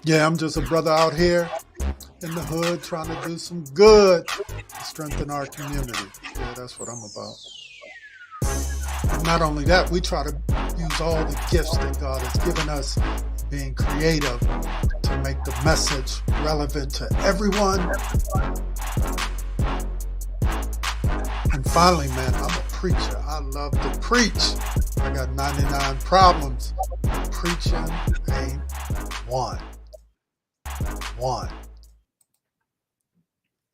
Yeah, I'm just a brother out here in the hood trying to do some good to strengthen our community. Yeah, that's what I'm about. And not only that, we try to use all the gifts that God has given us, being creative, to make the message relevant to everyone. And finally, man, I'm a preacher. I love to preach. I got 99 problems. Preaching ain't one.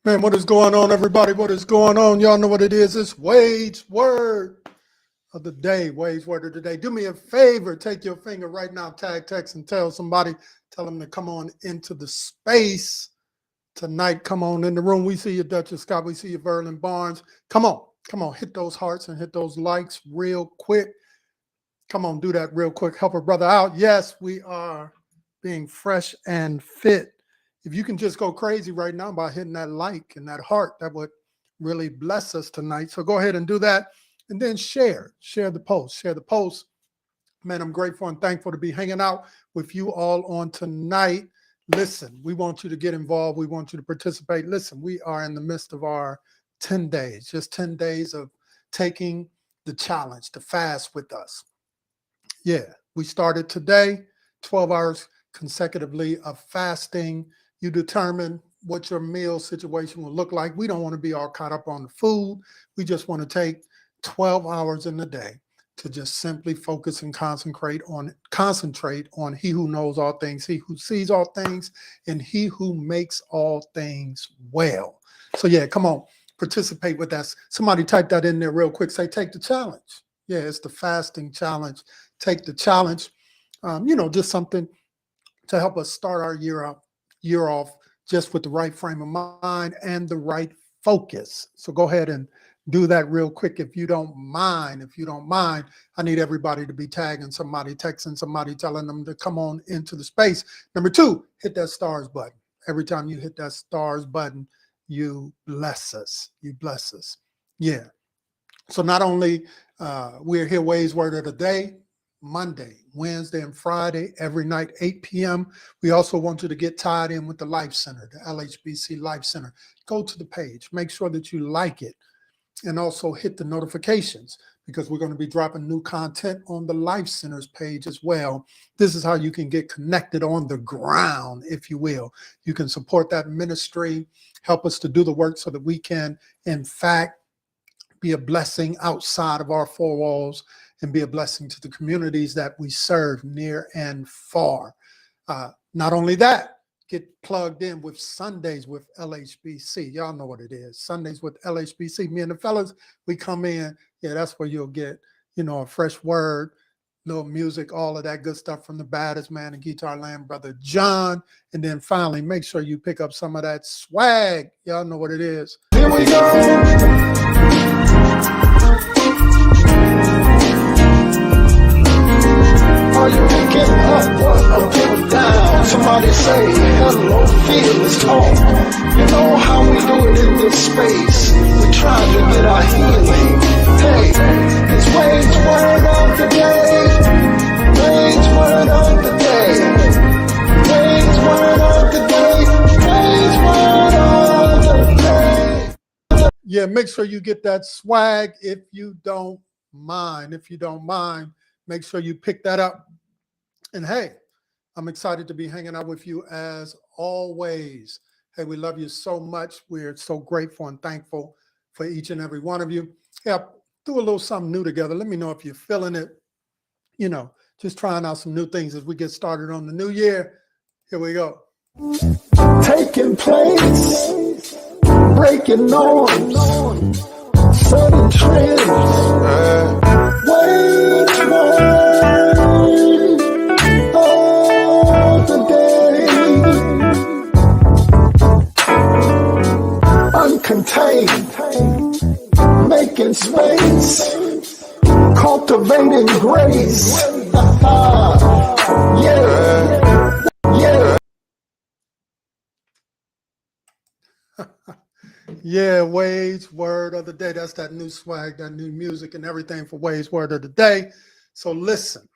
Man, what is going on, everybody? What is going on? Y'all know what it is. It's Wade's Word of the Day. Wade's Word of the Day. Do me a favor. Take your finger right now, tag, text, and tell somebody. Tell them to come on into the space tonight. Come on in the room. We see you, Duchess Scott. We see you, Verlin Barnes. Come on. Hit those hearts and hit those likes real quick. Come on, do that real quick. Help a brother out. Yes, we are being fresh and fit. If you can just go crazy right now by hitting that like and that heart, that would really bless us tonight. So go ahead and do that. And then share the post. Man, I'm grateful and thankful to be hanging out with you all on tonight. Listen, we want you to get involved. We want you to participate. Listen, we are in the midst of our 10 days, just 10 days of taking the challenge to fast with us. Yeah, we started today, 12 hours consecutively of fasting. You determine what your meal situation will look like. We don't want to be all caught up on the food. We just want to take 12 hours in the day to just simply focus and concentrate on He who knows all things, He who sees all things, and He who makes all things well. So yeah, come on, participate with us. Somebody type that in there real quick. Say, take the challenge. Yeah, it's the fasting challenge. Take the challenge. Just something to help us start our year off just with the right frame of mind and the right focus. So go ahead and do that real quick if you don't mind. I need everybody to be tagging somebody, texting somebody, telling them to come on into the space. Number 2, hit that stars button. Every time you hit that stars button, you bless us. Yeah. So not only we're here, Wade's Word of the Day, Monday, Wednesday, and Friday, every night, 8 p.m. We also want you to get tied in with the Life Center, the LHBC Life Center. Go to the page, make sure that you like it, and also hit the notifications because we're going to be dropping new content on the Life Center's page as well. This is how you can get connected on the ground, if you will. You can support that ministry, help us to do the work so that we can, in fact, be a blessing outside of our four walls and be a blessing to the communities that we serve near and far. Not only that, get plugged in with Sundays with LHBC. Y'all know what it is. Sundays with LHBC. Me and the fellas, we come in. Yeah, that's where you'll get, a fresh word, little music, all of that good stuff from the baddest man in Guitar Land, Brother John. And then finally, make sure you pick up some of that swag. Y'all know what it is. Here we go. Are you getting up or getting down? Somebody say hello, feel is on. You know how we do it in this space. We're trying to get our healing. Hey, it's Wade's Word of the Day. Wade's Word of the Day. Wade's Word of the Day. Wade's Word of the Day. Yeah, make sure you get that swag if you don't mind. Make sure you pick that up. And hey, I'm excited to be hanging out with you as always. Hey, we love you so much. We're so grateful and thankful for each and every one of you. Yeah, do a little something new together. Let me know if you're feeling it. Just trying out some new things as we get started on the new year. Here we go. Taking place, breaking norms, setting trends. Wade's Word of the Day. Uncontained, making space, cultivating grace. Yeah. Yeah, Wade's Word of the Day. That's that new swag, that new music and everything for Wade's Word of the Day. So listen,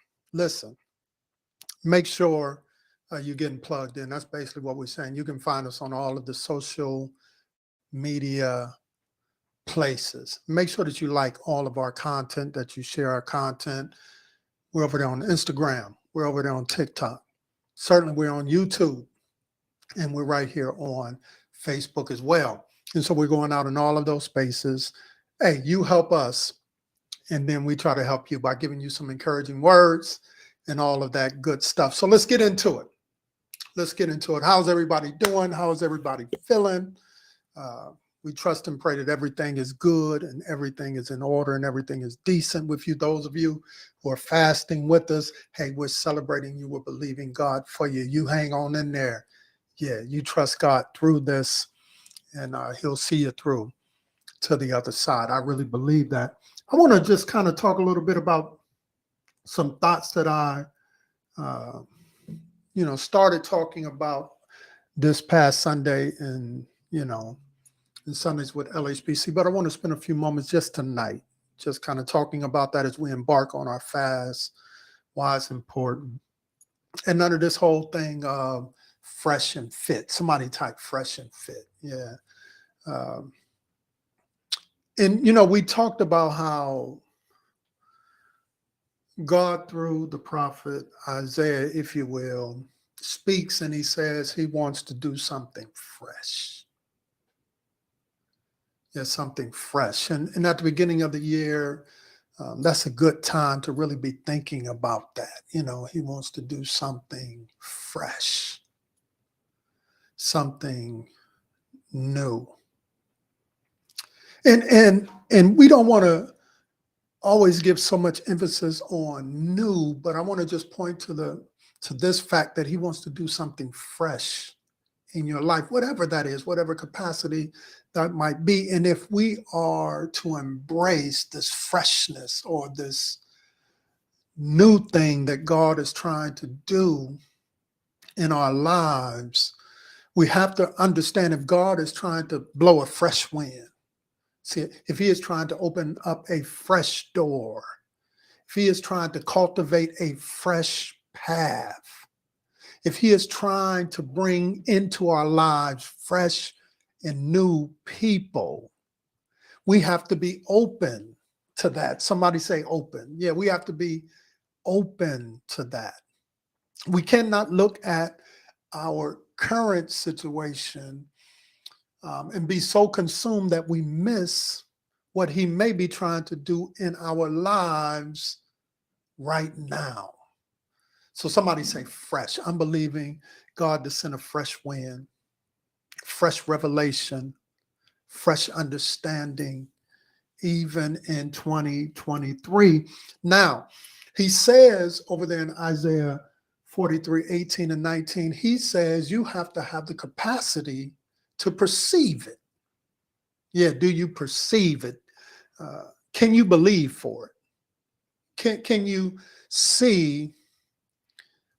make sure you're getting plugged in. That's basically what we're saying. You can find us on all of the social media places. Make sure that you like all of our content, that you share our content. We're over there on Instagram. We're over there on TikTok. Certainly we're on YouTube, and we're right here on Facebook as well. And so we're going out in all of those spaces. Hey, you help us, and then we try to help you by giving you some encouraging words and all of that good stuff. So let's get into it. Let's get into it. How's everybody doing? How's everybody feeling? We trust and pray that everything is good and everything is in order and everything is decent with you. Those of you who are fasting with us, hey, we're celebrating you. We're believing God for you. You hang on in there. Yeah, you trust God through this, and he'll see you through to the other side. I really believe that. I want to just kind of talk a little bit about some thoughts that I, started talking about this past Sunday and, in Sundays with LHBC, but I want to spend a few moments just tonight, just kind of talking about that as we embark on our fast, why it's important. And none of this whole thing of fresh and fit. Somebody type fresh and fit. Yeah. We talked about how God, through the prophet Isaiah, if you will, speaks and he says he wants to do something fresh. Yeah, something fresh. And at the beginning of the year, that's a good time to really be thinking about that. He wants to do something fresh, something new. And we don't want to always give so much emphasis on new, but I want to just point to this fact that he wants to do something fresh in your life, whatever that is, whatever capacity that might be. And if we are to embrace this freshness or this new thing that God is trying to do in our lives, we have to understand if God is trying to blow a fresh wind, see, if he is trying to open up a fresh door, if he is trying to cultivate a fresh path, if he is trying to bring into our lives fresh and new people, we have to be open to that. Somebody say open. Yeah, we have to be open to that. We cannot look at our current situation and be so consumed that we miss what he may be trying to do in our lives right now. So somebody say fresh. I'm believing God to send a fresh wind, fresh revelation, fresh understanding, even in 2023. Now, he says over there in Isaiah 43, 18 and 19, he says you have to have the capacity to perceive it. Yeah, do you perceive it? Can you believe for it? Can you see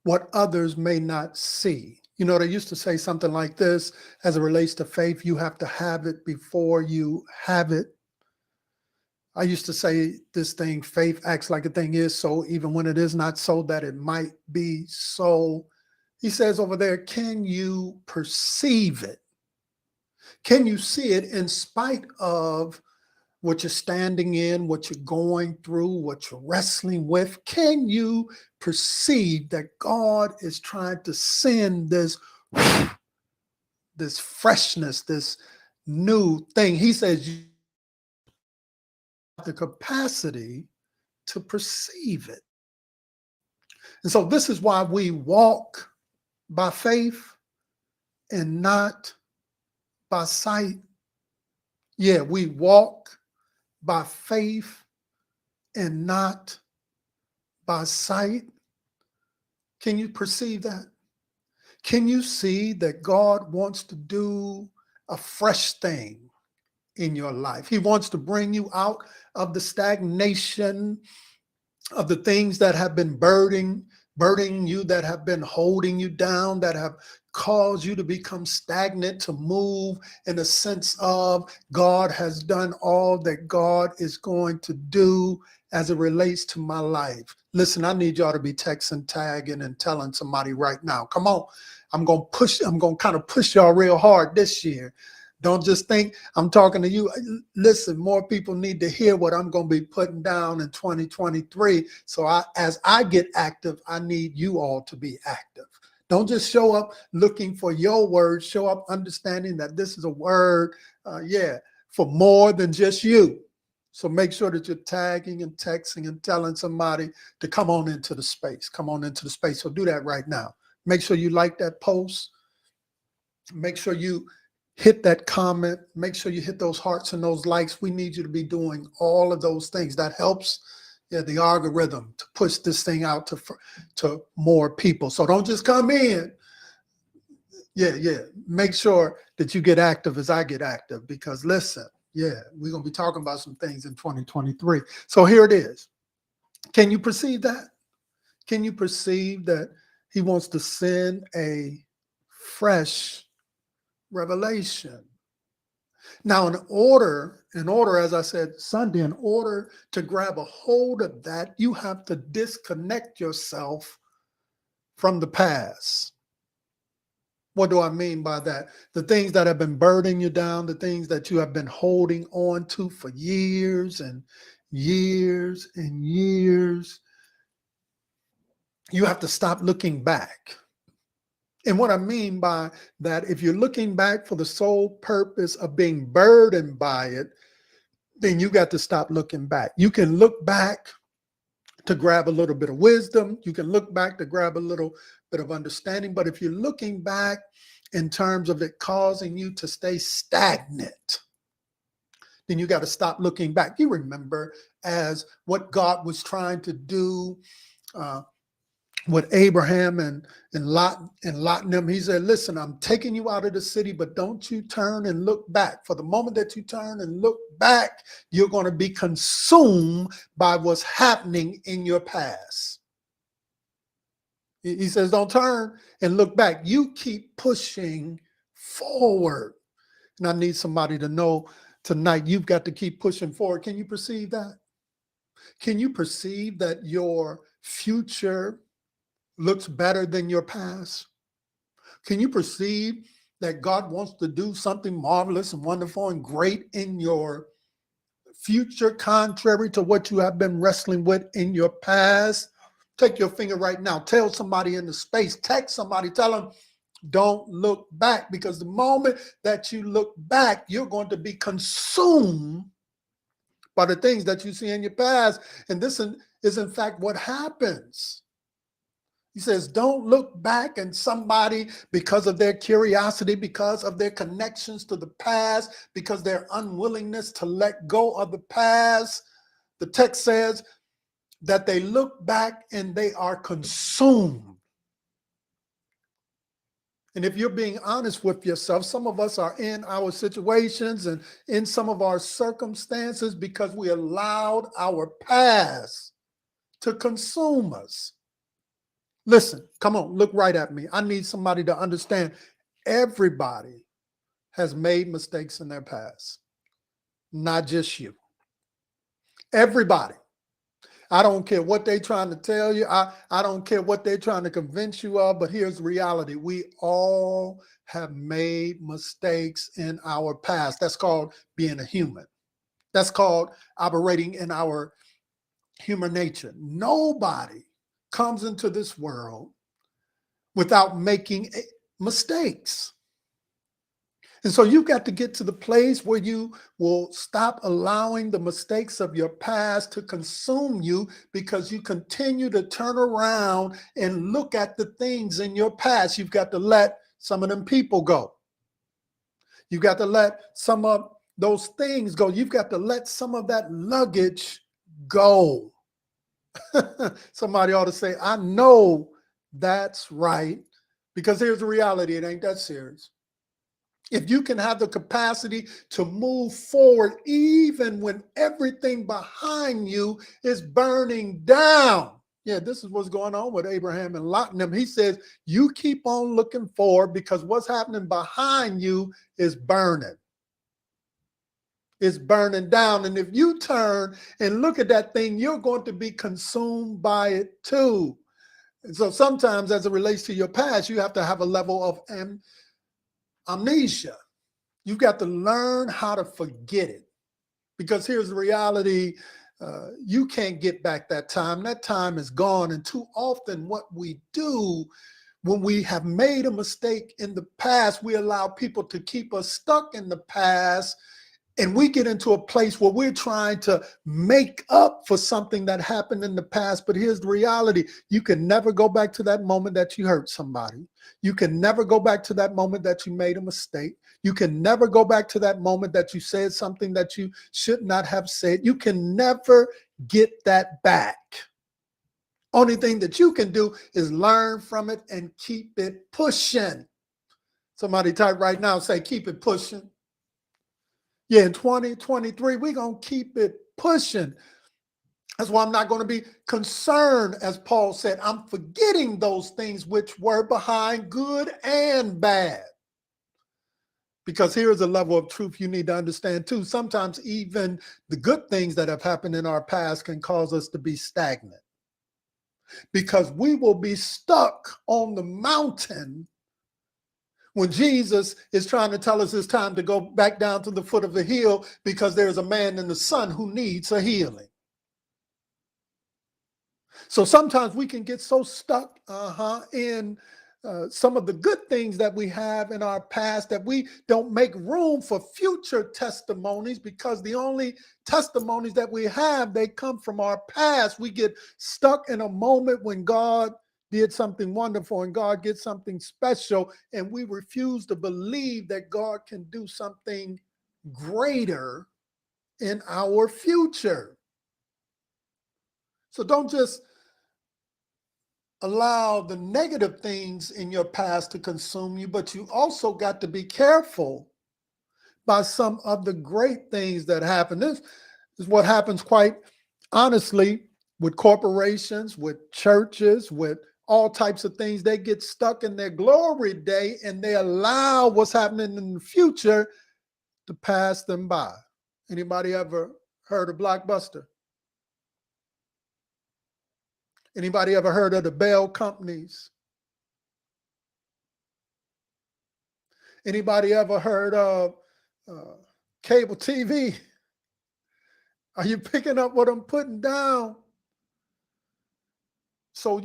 what others may not see? They used to say something like this as it relates to faith: you have to have it before you have it. I used to say this thing, faith acts like a thing is so, even when it is not so, that it might be so. He says over there, can you perceive it? Can you see it in spite of what you're standing in, what you're going through, what you're wrestling with? Can you perceive that God is trying to send this freshness, this new thing? He says you have the capacity to perceive it. And so this is why we walk by faith and not by sight. Yeah, we walk by faith and not by sight. Can you perceive that? Can you see that God wants to do a fresh thing in your life? He wants to bring you out of the stagnation of the things that have been burdening burdening you, that have been holding you down, that have caused you to become stagnant, to move in a sense of God has done all that God is going to do as it relates to my life. Listen, I need y'all to be texting, tagging, and telling somebody right now. Come on. I'm going to kind of push y'all real hard this year. Don't just think I'm talking to you. Listen, more people need to hear what I'm going to be putting down in 2023. So as I get active, I need you all to be active. Don't just show up looking for your word. Show up understanding that this is a word, for more than just you. So make sure that you're tagging and texting and telling somebody to come on into the space. Come on into the space. So do that right now. Make sure you like that post. Make sure you hit that comment. Make sure you hit those hearts and those likes. We need you to be doing all of those things. That helps the algorithm to push this thing out to more people. So don't just come in. Make sure that you get active as I get active, because listen, we're going to be talking about some things in 2023. So here it is. Can you perceive that? Can you perceive that he wants to send a fresh revelation? Now, in order, as I said Sunday, in order to grab a hold of that, you have to disconnect yourself from the past. What do I mean by that? The things that have been burdening you down, the things that you have been holding on to for years and years and years. You have to stop looking back. And what I mean by that, if you're looking back for the sole purpose of being burdened by it, then you got to stop looking back. You can look back to grab a little bit of wisdom. You can look back to grab a little bit of understanding. But if you're looking back in terms of it causing you to stay stagnant, then you got to stop looking back. You remember as what God was trying to do with Abraham and Lot and them. He said, listen, I'm taking you out of the city, but don't you turn and look back. For the moment that you turn and look back, you're going to be consumed by what's happening in your past. He says, don't turn and look back. You keep pushing forward. And I need somebody to know tonight, you've got to keep pushing forward. Can you perceive that? Can you perceive that your future looks better than your past? Can you perceive that God wants to do something marvelous and wonderful and great in your future, contrary to what you have been wrestling with in your past? Take your finger right now. Tell somebody in the space. Text somebody. Tell them, don't look back, because the moment that you look back, you're going to be consumed by the things that you see in your past. And this is in fact what happens. He says, don't look back, and somebody, because of their curiosity, because of their connections to the past, because their unwillingness to let go of the past, the text says that they look back and they are consumed. And if you're being honest with yourself, some of us are in our situations and in some of our circumstances because we allowed our past to consume us. Listen, come on, look right at me. I need somebody to understand everybody has made mistakes in their past, not just you. Everybody. I don't care what they're trying to tell you. I don't care what they're trying to convince you of, but here's the reality. We all have made mistakes in our past. That's called being a human. That's called operating in our human nature. Nobody comes into this world without making mistakes. And so you've got to get to the place where you will stop allowing the mistakes of your past to consume you, because you continue to turn around and look at the things in your past. You've got to let some of them people go. You've got to let some of those things go. You've got to let some of that luggage go. Somebody ought to say, I know that's right, because here's the reality. It ain't that serious. If you can have the capacity to move forward even when everything behind you is burning down, Yeah, this is what's going on with Abraham and Lot and them. He says, you keep on looking forward because what's happening behind you is burning. It's burning down. And if you turn and look at that thing, you're going to be consumed by it too. And so sometimes as it relates to your past, you have to have a level of amnesia. You've got to learn how to forget it. Because here's the reality, you can't get back that time. That time is gone. And too often what we do when we have made a mistake in the past, we allow people to keep us stuck in the past. And we get into a place where we're trying to make up for something that happened in the past. But here's the reality. You can never go back to that moment that you hurt somebody. You can never go back to that moment that you made a mistake. You can never go back to that moment that you said something that you should not have said. You can never get that back. Only thing that you can do is learn from it and keep it pushing. Somebody type right now, say, keep it pushing. Yeah, in 2023, we're going to keep it pushing. That's why I'm not going to be concerned, as Paul said. I'm forgetting those things which were behind, good and bad. Because here's a level of truth you need to understand too. Sometimes even the good things that have happened in our past can cause us to be stagnant. Because we will be stuck on the mountain when Jesus is trying to tell us it's time to go back down to the foot of the hill because there's a man in the sun who needs a healing. So sometimes we can get so stuck in some of the good things that we have in our past that we don't make room for future testimonies, because the only testimonies that we have, they come from our past. We get stuck in a moment when God did something wonderful and God did something special, and we refuse to believe that God can do something greater in our future. So don't just allow the negative things in your past to consume you, but you also got to be careful by some of the great things that happen. This is what happens quite honestly with corporations, with churches, with all types of things. They get stuck in their glory day and they allow what's happening in the future to pass them by. Anybody ever heard of Blockbuster? Anybody ever heard of the Bell companies? Anybody ever heard of cable TV? Are you picking up what I'm putting down? So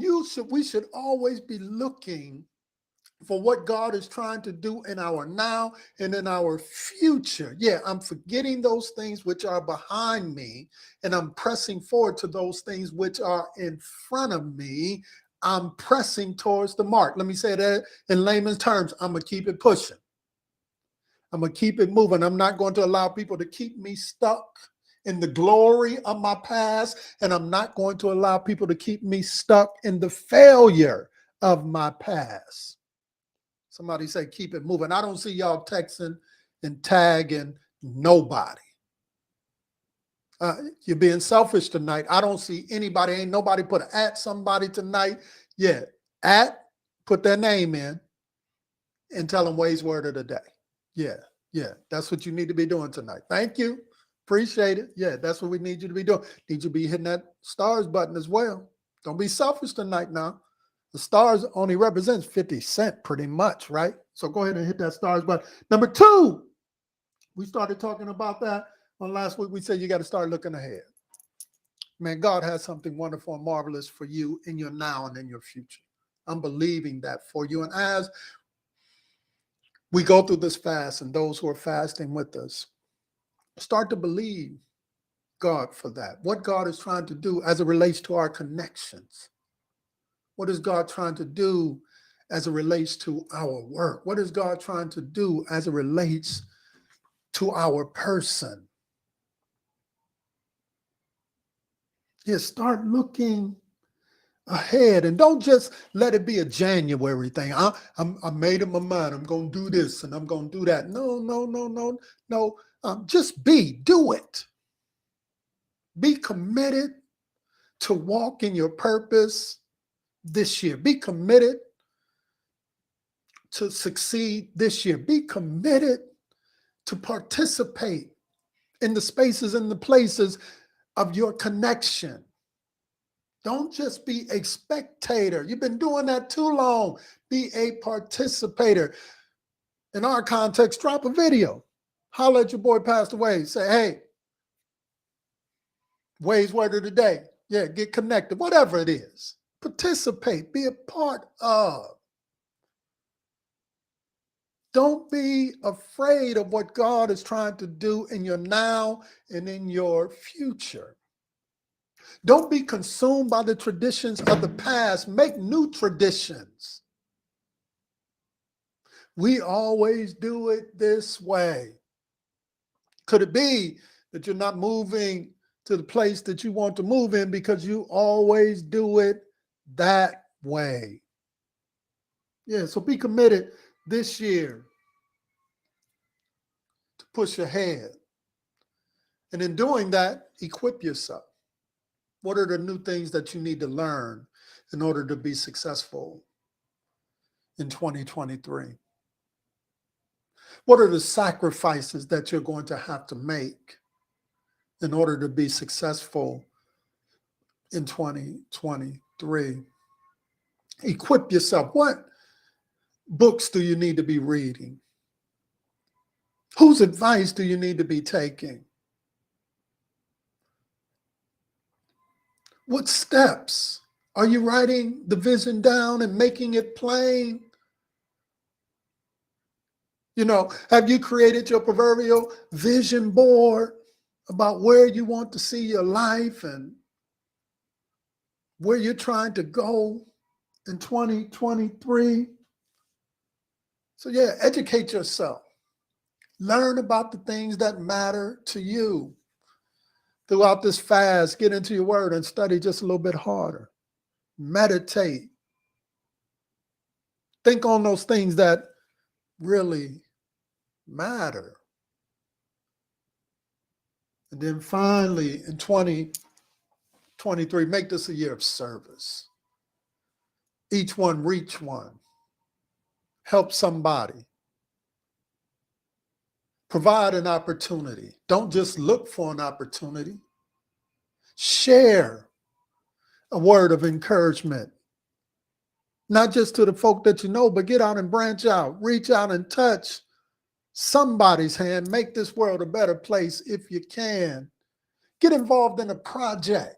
we should always be looking for what God is trying to do in our now and in our future. Yeah, I'm forgetting those things which are behind me, and I'm pressing forward to those things which are in front of me. I'm pressing towards the mark. Let me say that in layman's terms. I'm going to keep it pushing. I'm going to keep it moving. I'm not going to allow people to keep me stuck in the glory of my past, and I'm not going to allow people to keep me stuck in the failure of my past. Somebody say, keep it moving. I don't see y'all texting and tagging nobody. You're being selfish tonight. I don't see anybody. Ain't nobody put at somebody tonight. Yeah, put their name in and tell them Wade's word of the day. Yeah, that's what you need to be doing tonight. Thank you. Appreciate it. Yeah, that's what we need you to be doing. Need you to be hitting that stars button as well. Don't be selfish tonight now. The stars only represents 50 cents pretty much, right? So go ahead and hit that stars button. Number 2, we started talking about that on last week. We said you got to start looking ahead. Man, God has something wonderful and marvelous for you in your now and in your future. I'm believing that for you. And as we go through this fast, and those who are fasting with us, start to believe God for that. What God is trying to do as it relates to our connections. What is God trying to do as it relates to our work? What is God trying to do as it relates to our person? Yeah, start looking ahead, and don't just let it be a January thing. I made up my mind. I'm going to do this and I'm going to do that. No. Just do it. Be committed to walk in your purpose this year. Be committed to succeed this year. Be committed to participate in the spaces and the places of your connection. Don't just be a spectator. You've been doing that too long. Be a participator. In our context, drop a video. Holler at your boy Pastor Wade. Say, hey, Wade's Word of the Day. Yeah, get connected. Whatever it is. Participate. Be a part of. Don't be afraid of what God is trying to do in your now and in your future. Don't be consumed by the traditions of the past. Make new traditions. We always do it this way. Could it be that you're not moving to the place that you want to move in because you always do it that way? Yeah, so be committed this year to push ahead. And in doing that, equip yourself. What are the new things that you need to learn in order to be successful in 2023? What are the sacrifices that you're going to have to make in order to be successful in 2023? Equip yourself. What books do you need to be reading? Whose advice do you need to be taking? What steps? Are you writing the vision down and making it plain? You know, have you created your proverbial vision board about where you want to see your life and where you're trying to go in 2023? So yeah, educate yourself. Learn about the things that matter to you. Throughout this fast, get into your word and study just a little bit harder. Meditate. Think on those things that really matter. And then finally, in 2023, make this a year of service. Each one reach one. Help somebody. Provide an opportunity. Don't just look for an opportunity. Share a word of encouragement. Not just to the folk that you know, but get out and branch out. Reach out and touch somebody's hand. Make this world a better place if you can. Get involved in a project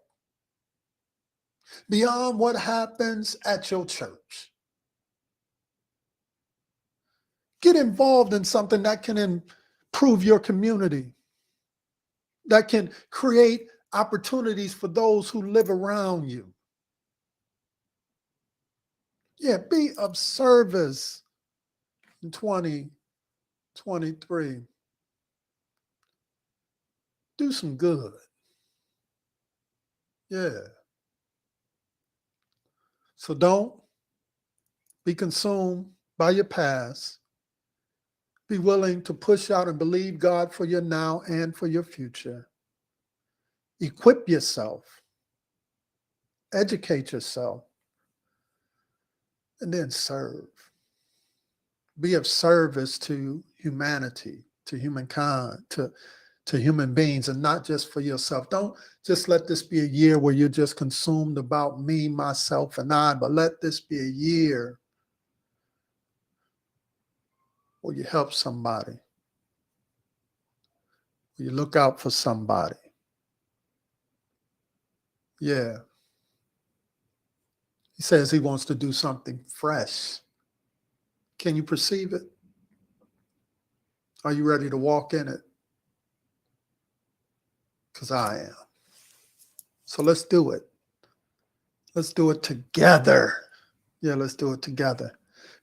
beyond what happens at your church. Get involved in something that can improve your community, that can create opportunities for those who live around you. Yeah, be of service in 2023. Do some good. Yeah. So don't be consumed by your past. Be willing to push out and believe God for your now and for your future. Equip yourself. Educate yourself. And then serve. Be of service to humanity, to humankind, to human beings, and not just for yourself. Don't just let this be a year where you're just consumed about me, myself, and I, but let this be a year where you help somebody, where you look out for somebody. Yeah. He says he wants to do something fresh. Can you perceive it? Are you ready to walk in it? Because I am. So let's do it. Let's do it together. Yeah, let's do it together.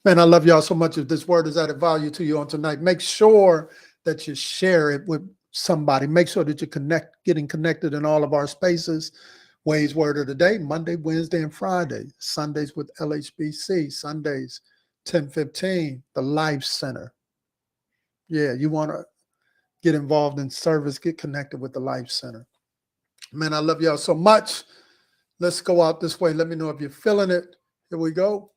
Man, I love y'all so much. If this word has added value to you on tonight, make sure that you share it with somebody. Make sure that you're getting connected in all of our spaces. Wade's Word of the Day, Monday, Wednesday, and Friday. Sundays with LHBC. Sundays, 10:15, the Life Center. Yeah, you want to get involved in service, get connected with the Life Center. Man, I love y'all so much. Let's go out this way. Let me know if you're feeling it. Here we go.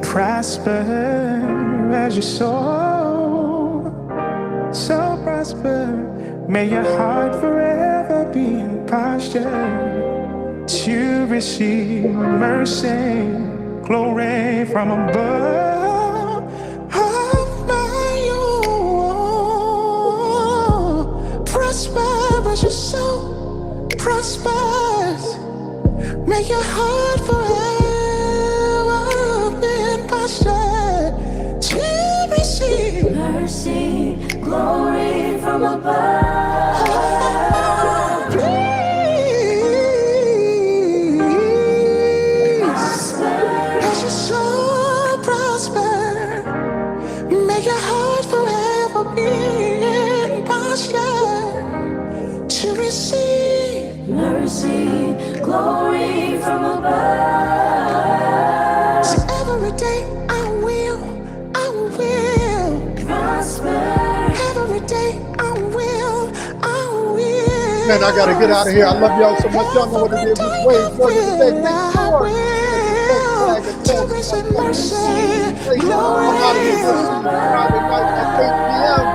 Prosper as your soul, so prosper. May your heart forever be in posture to receive mercy, glory from above. Oh, my own. Prosper as your soul prospers. May your heart forever be in posture to receive mercy, glory from above. Please, Prosper. as your soul prosper, may your heart forever be in posture to receive mercy, glory from above. So every day I will prosper. Every day I will. Man, I got to get out of here. I love y'all so much. Y'all know what it is. It's Wade's Word of the Day. Make sure you tell somebody. I'm out of here. We'll see you Friday night at 8 p.m.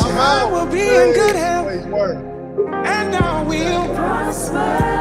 I'm out. will be in good health, Wade's Word. and I will Prosper.